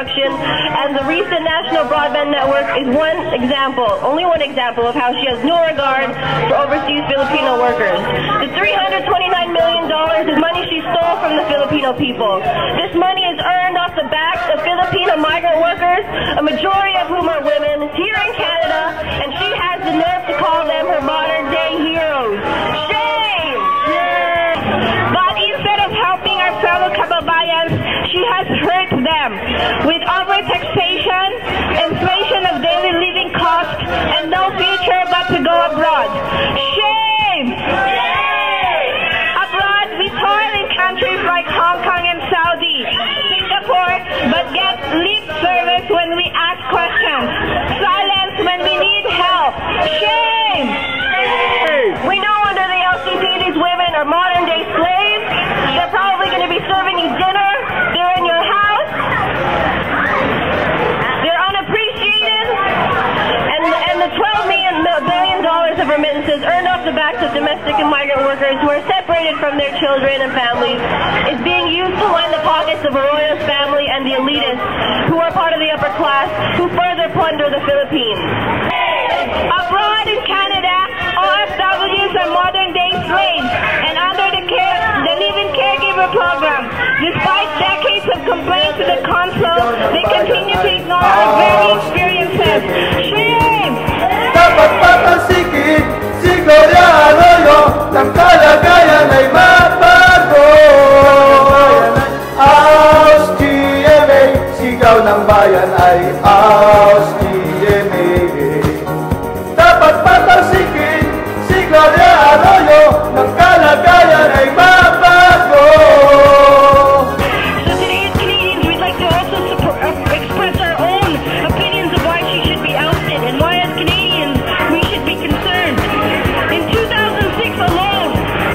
construction, and the recent National Broadband Network is only one example of how she has no regard for overseas Filipino workers. The $329 million is money she stole from the Filipino people. This money is earned off the backs of Filipino migrant workers, a majority of whom are women, here in Canada, and she has the nerve to call them her modern-day heroes. Shame! But instead of helping our fellow kababayans, she has hurt them with over-taxation, inflation of daily living costs, and no future but to go abroad. Shame! Abroad, we toil in countries like Hong Kong and Saudi, Singapore, but get lip service when we ask questions. Silence when we need help. Shame! We know under the LCP these women are modern-day slaves. They're probably going to be serving you dinner. They're in your house. They're unappreciated. And the $12 billion of remittances earned off the backs of domestic and migrant workers who are separated from their children and families is being used to line the pockets of Arroyo's family and the elitists who are part of the upper class who further plunder the Philippines. Abroad in Canada, OFWs are modern-day slaves and under the live-in caregiver program. Despite decades of complaints to the Consul, they continue to ignore our very experiences. Shame! Dapat papansikin si Gloria Arroyo ng kalagayan ay mabago. OUST-GMA, sigaw ng bayan ay OUST-GMA. Dapat papansikin si Gloria Arroyo ng kalagayan ay mabago. So today as Canadians, we'd like to also express our own opinions of why she should be ousted and why as Canadians we should be concerned. In 2006 alone,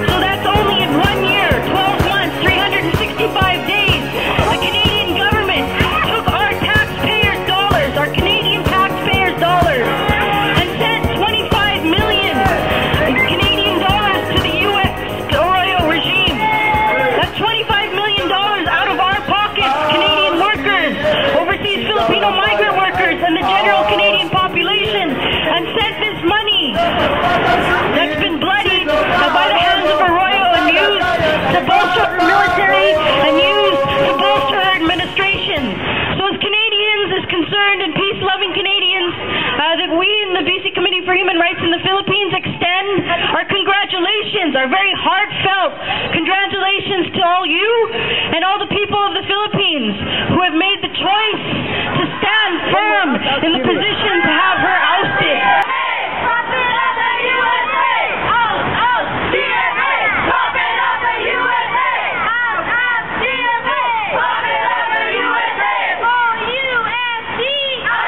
so that's only in 1 year, 12 months, 365 days, the Canadian government took our taxpayers' dollars, our Canadian taxpayers' dollars, and sent 25 million Canadian dollars to the U.S. Arroyo regime. That's $25 million out of our pockets, Canadian workers, overseas Filipino migrant workers, and the general Canadian population, and sent this money that's been bloodied by the hands of Arroyo and used to bolster our military and used to bolster our administration. So as Canadians, as concerned and peace-loving Canadians, that we in the BC Committee for Human Rights in the Philippines extend our congratulations, our very heartfelt congratulations to all you and all the people of the Philippines who have made the choice to stand firm in the positions